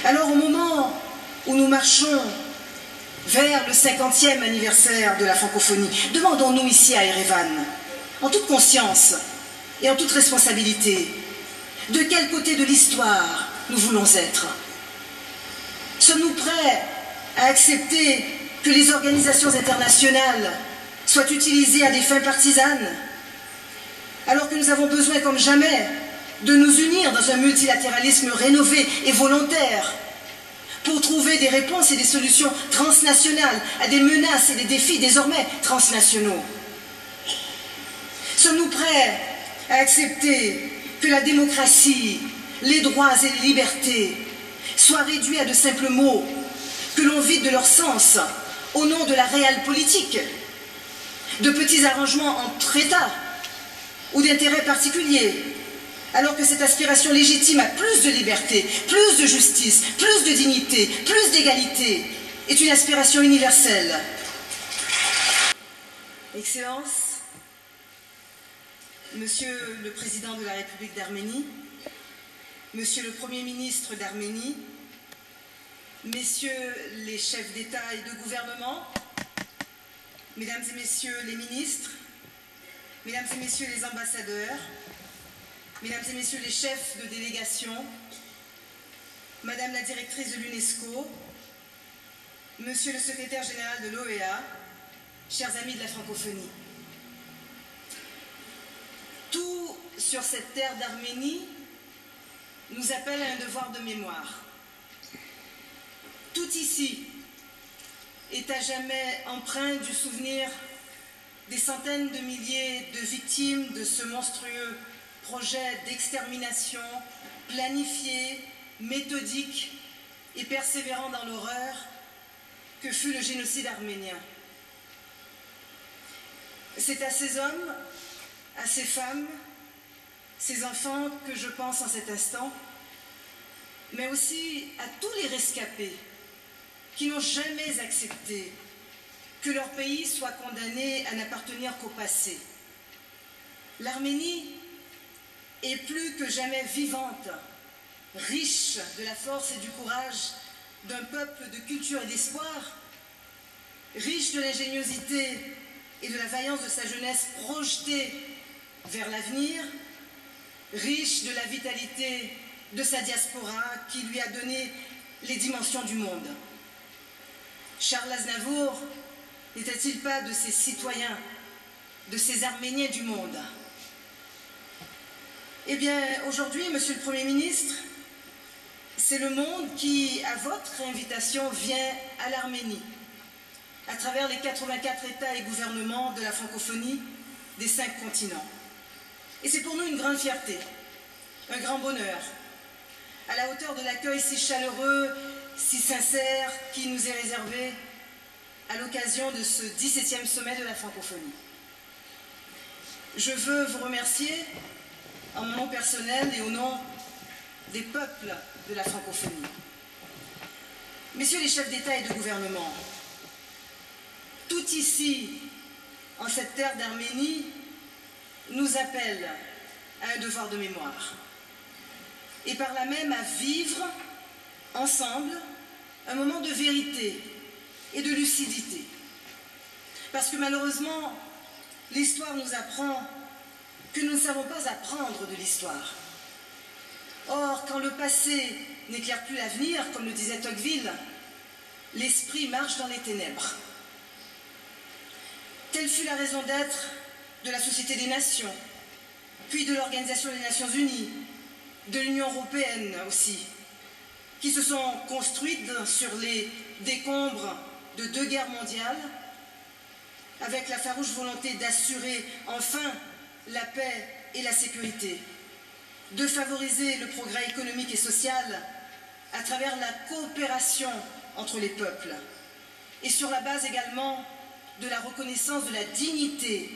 Alors au moment où nous marchons vers le 50e anniversaire de la francophonie, demandons-nous ici à Erevan, en toute conscience et en toute responsabilité, de quel côté de l'histoire nous voulons être. Sommes-nous prêts à accepter que les organisations internationales soient utilisées à des fins partisanes, alors que nous avons besoin comme jamais de nous unir dans un multilatéralisme rénové et volontaire pour trouver des réponses et des solutions transnationales à des menaces et des défis désormais transnationaux? Sommes-nous prêts à accepter que la démocratie, les droits et les libertés soient réduits à de simples mots, que l'on vide de leur sens au nom de la réelle politique, de petits arrangements entre États ou d'intérêts particuliers, alors que cette aspiration légitime à plus de liberté, plus de justice, plus de dignité, plus d'égalité est une aspiration universelle? Excellences, Monsieur le Président de la République d'Arménie, Monsieur le Premier ministre d'Arménie, Messieurs les chefs d'État et de gouvernement, Mesdames et Messieurs les ministres, Mesdames et Messieurs les ambassadeurs, Mesdames et Messieurs les chefs de délégation, Madame la directrice de l'UNESCO, Monsieur le secrétaire général de l'OEA, chers amis de la francophonie. Tout sur cette terre d'Arménie nous appelle à un devoir de mémoire. Tout ici est à jamais empreint du souvenir des centaines de milliers de victimes de ce monstrueux projet d'extermination planifié, méthodique et persévérant dans l'horreur que fut le génocide arménien. C'est à ces hommes, à ces femmes, ces enfants que je pense en cet instant, mais aussi à tous les rescapés qui n'ont jamais accepté que leur pays soit condamné à n'appartenir qu'au passé. L'Arménie est plus que jamais vivante, riche de la force et du courage d'un peuple de culture et d'espoir, riche de l'ingéniosité et de la vaillance de sa jeunesse projetée vers l'avenir, riche de la vitalité de sa diaspora qui lui a donné les dimensions du monde. Charles Aznavour n'était-il pas de ces citoyens, de ces Arméniens du monde? Eh bien, aujourd'hui, Monsieur le Premier ministre, c'est le monde qui, à votre invitation, vient à l'Arménie, à travers les 84 États et gouvernements de la francophonie des 5 continents. Et c'est pour nous une grande fierté, un grand bonheur, à la hauteur de l'accueil si chaleureux, si sincère qui nous est réservé à l'occasion de ce 17e sommet de la francophonie. Je veux vous remercier en mon nom personnel et au nom des peuples de la francophonie. Messieurs les chefs d'État et de gouvernement, tout ici, en cette terre d'Arménie, nous appelle à un devoir de mémoire et par là même à vivre ensemble un moment de vérité et de lucidité. Parce que malheureusement, l'histoire nous apprend que nous ne savons pas apprendre de l'histoire. Or, quand le passé n'éclaire plus l'avenir, comme le disait Tocqueville, l'esprit marche dans les ténèbres. Telle fut la raison d'être de la Société des Nations, puis de l'Organisation des Nations Unies, de l'Union européenne aussi, qui se sont construites sur les décombres de 2 guerres mondiales, avec la farouche volonté d'assurer enfin la paix et la sécurité, de favoriser le progrès économique et social à travers la coopération entre les peuples, et sur la base également de la reconnaissance de la dignité,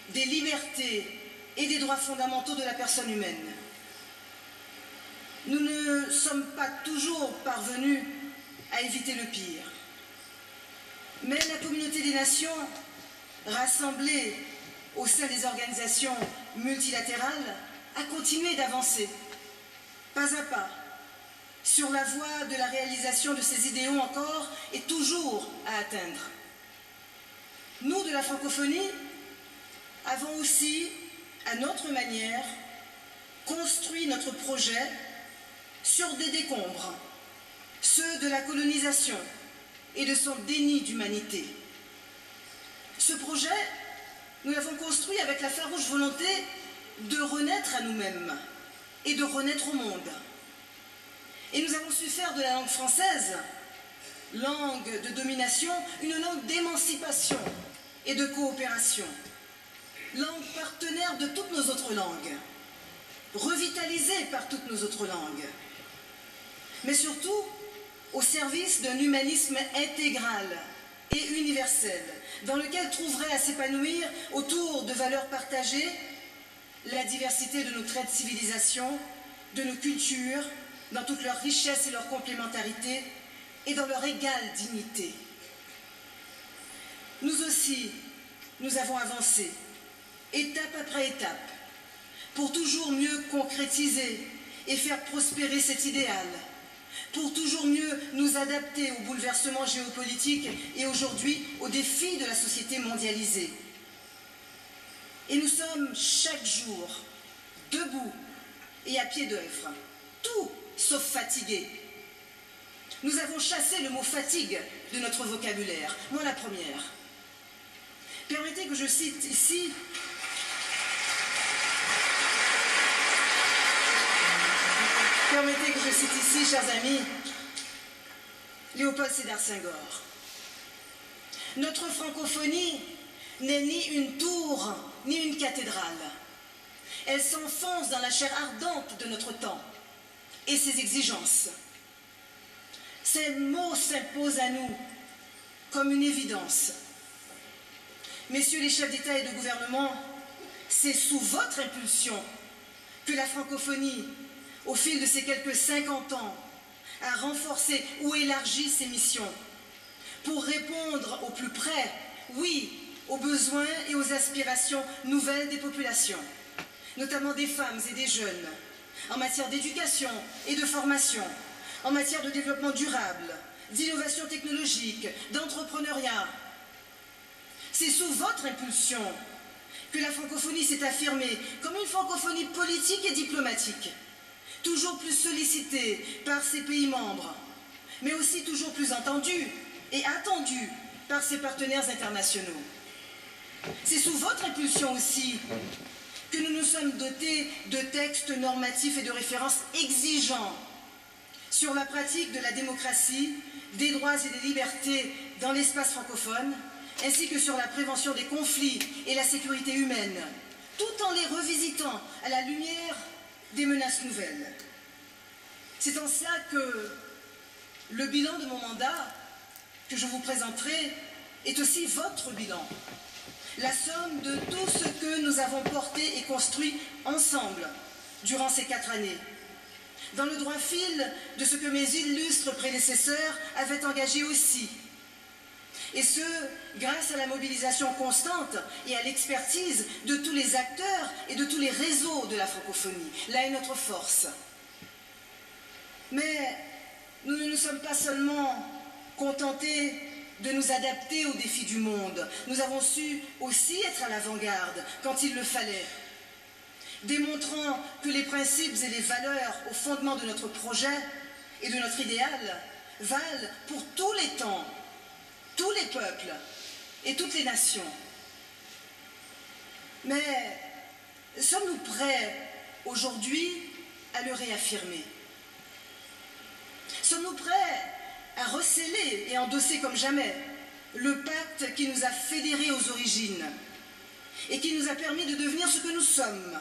des libertés et des droits fondamentaux de la personne humaine. Nous ne sommes pas toujours parvenus à éviter le pire. Mais la communauté des nations, rassemblée au sein des organisations multilatérales, a continué d'avancer, pas à pas, sur la voie de la réalisation de ces idéaux encore et toujours à atteindre. Nous, de la francophonie, avons aussi, à notre manière, construit notre projet sur des décombres, ceux de la colonisation et de son déni d'humanité. Ce projet, nous l'avons construit avec la farouche volonté de renaître à nous-mêmes et de renaître au monde. Et nous avons su faire de la langue française, langue de domination, une langue d'émancipation et de coopération, langue partenaire de toutes nos autres langues, revitalisée par toutes nos autres langues, mais surtout au service d'un humanisme intégral et universel, dans lequel trouverait à s'épanouir autour de valeurs partagées la diversité de nos traits de civilisation, de nos cultures, dans toute leur richesse et leur complémentarité, et dans leur égale dignité. Nous aussi, nous avons avancé, étape après étape, pour toujours mieux concrétiser et faire prospérer cet idéal, pour toujours mieux nous adapter aux bouleversements géopolitiques et aujourd'hui aux défis de la société mondialisée. Et nous sommes chaque jour debout et à pied d'œuvre, tout sauf fatigués. Nous avons chassé le mot fatigue de notre vocabulaire, moi la première. Permettez que je cite ici chers amis, Léopold Sédar Senghor. Notre francophonie n'est ni une tour, ni une cathédrale. Elle s'enfonce dans la chair ardente de notre temps et ses exigences. Ces mots s'imposent à nous comme une évidence. Messieurs les chefs d'État et de gouvernement, c'est sous votre impulsion que la francophonie, au fil de ces quelques 50 ans, a renforcé ou élargi ses missions pour répondre au plus près, oui, aux besoins et aux aspirations nouvelles des populations, notamment des femmes et des jeunes, en matière d'éducation et de formation, en matière de développement durable, d'innovation technologique, d'entrepreneuriat. C'est sous votre impulsion que la francophonie s'est affirmée comme une francophonie politique et diplomatique, toujours plus sollicitée par ses pays membres, mais aussi toujours plus entendue et attendue par ses partenaires internationaux. C'est sous votre impulsion aussi que nous nous sommes dotés de textes normatifs et de références exigeants sur la pratique de la démocratie, des droits et des libertés dans l'espace francophone, ainsi que sur la prévention des conflits et la sécurité humaine, tout en les revisitant à la lumière des menaces nouvelles. C'est en cela que le bilan de mon mandat, que je vous présenterai, est aussi votre bilan. La somme de tout ce que nous avons porté et construit ensemble durant ces 4 années, dans le droit fil de ce que mes illustres prédécesseurs avaient engagé aussi, et ce, grâce à la mobilisation constante et à l'expertise de tous les acteurs et de tous les réseaux de la francophonie. Là est notre force. Mais nous ne nous sommes pas seulement contentés de nous adapter aux défis du monde. Nous avons su aussi être à l'avant-garde quand il le fallait, démontrant que les principes et les valeurs au fondement de notre projet et de notre idéal valent pour tous les temps, tous les peuples et toutes les nations. Mais sommes-nous prêts aujourd'hui à le réaffirmer? Sommes-nous prêts à recéler et endosser comme jamais le pacte qui nous a fédérés aux origines et qui nous a permis de devenir ce que nous sommes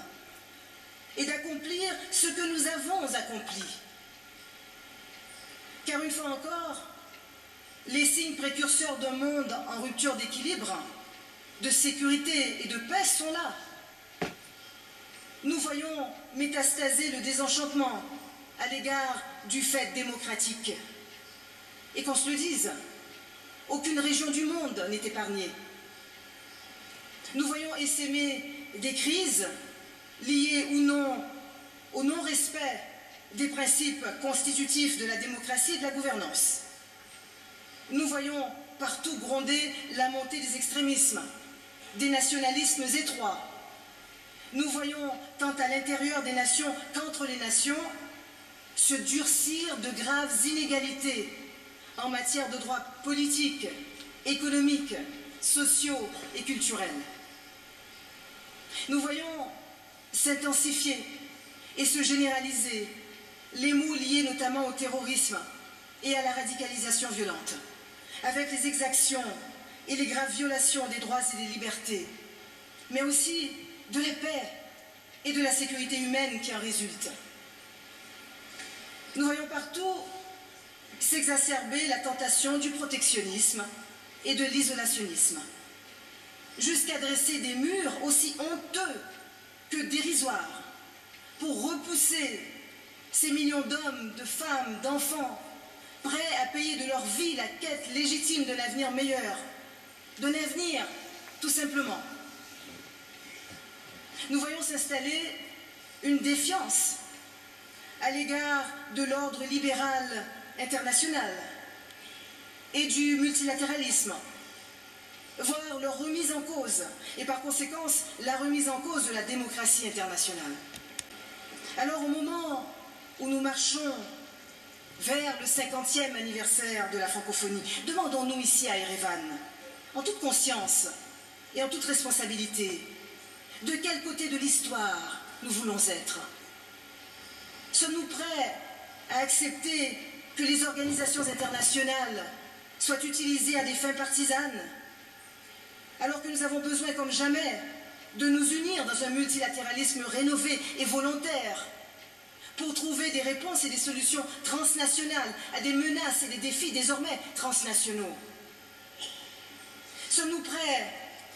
et d'accomplir ce que nous avons accompli? Car une fois encore, les signes précurseurs d'un monde en rupture d'équilibre, de sécurité et de paix sont là. Nous voyons métastaser le désenchantement à l'égard du fait démocratique. Et qu'on se le dise, aucune région du monde n'est épargnée. Nous voyons essaimer des crises liées ou non au non-respect des principes constitutifs de la démocratie et de la gouvernance. Nous voyons partout gronder la montée des extrémismes, des nationalismes étroits. Nous voyons, tant à l'intérieur des nations qu'entre les nations, se durcir de graves inégalités en matière de droits politiques, économiques, sociaux et culturels. Nous voyons s'intensifier et se généraliser les maux liés notamment au terrorisme et à la radicalisation violente, avec les exactions et les graves violations des droits et des libertés, mais aussi de la paix et de la sécurité humaine qui en résulte. Nous voyons partout s'exacerber la tentation du protectionnisme et de l'isolationnisme, jusqu'à dresser des murs aussi honteux que dérisoires pour repousser ces millions d'hommes, de femmes, d'enfants, prêts à payer de leur vie la quête légitime d'un avenir meilleur, d'un avenir tout simplement. Nous voyons s'installer une défiance à l'égard de l'ordre libéral international et du multilatéralisme, voire leur remise en cause, et par conséquent la remise en cause de la démocratie internationale. Alors au moment où nous marchons vers le 50e anniversaire de la francophonie, demandons-nous ici à Erevan, en toute conscience et en toute responsabilité, de quel côté de l'histoire nous voulons être? Sommes-nous prêts à accepter que les organisations internationales soient utilisées à des fins partisanes, alors que nous avons besoin comme jamais de nous unir dans un multilatéralisme rénové et volontaire pour trouver des réponses et des solutions transnationales à des menaces et des défis désormais transnationaux? Sommes-nous prêts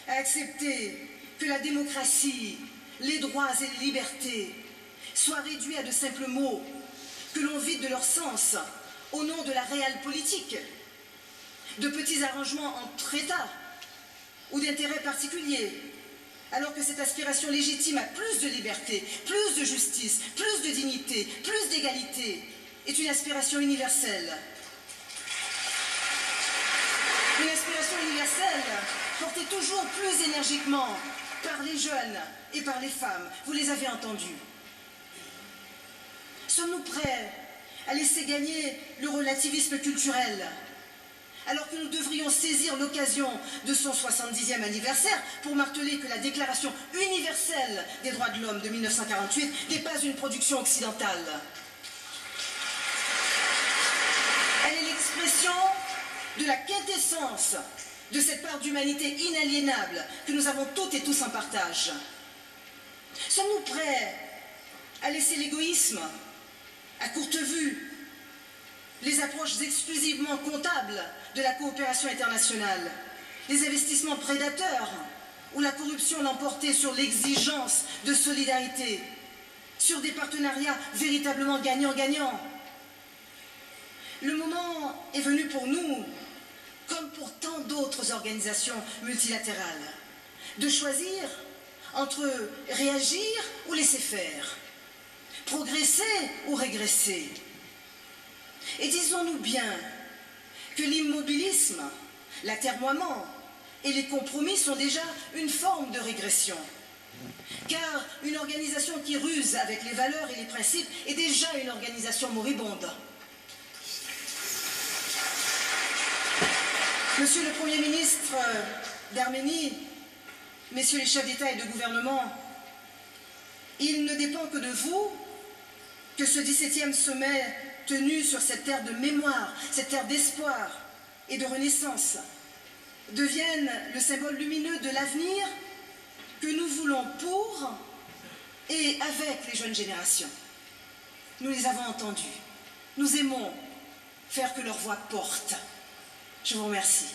à accepter que la démocratie, les droits et les libertés soient réduits à de simples mots, que l'on vide de leur sens au nom de la réelle politique, de petits arrangements entre États ou d'intérêts particuliers, alors que cette aspiration légitime à plus de liberté, plus de justice, plus de dignité, plus d'égalité est une aspiration universelle. Une aspiration universelle portée toujours plus énergiquement par les jeunes et par les femmes. Vous les avez entendus. Sommes-nous prêts à laisser gagner le relativisme culturel, alors que nous devrions saisir l'occasion de son 70e anniversaire pour marteler que la Déclaration universelle des droits de l'homme de 1948 n'est pas une production occidentale? Elle est l'expression de la quintessence de cette part d'humanité inaliénable que nous avons toutes et tous en partage. Sommes-nous prêts à laisser l'égoïsme à courte vue, les approches exclusivement comptables de la coopération internationale, les investissements prédateurs où la corruption l'emportait sur l'exigence de solidarité, sur des partenariats véritablement gagnant-gagnant? Le moment est venu pour nous, comme pour tant d'autres organisations multilatérales, de choisir entre réagir ou laisser faire, progresser ou régresser. Et disons-nous bien que l'immobilisme, l'atermoiement et les compromis sont déjà une forme de régression. Car une organisation qui ruse avec les valeurs et les principes est déjà une organisation moribonde. Monsieur le Premier ministre d'Arménie, messieurs les chefs d'État et de gouvernement, il ne dépend que de vous que ce 17e sommet tenu sur cette terre de mémoire, cette terre d'espoir et de renaissance, devienne le symbole lumineux de l'avenir que nous voulons pour et avec les jeunes générations. Nous les avons entendus. Nous aimons faire que leur voix porte. Je vous remercie.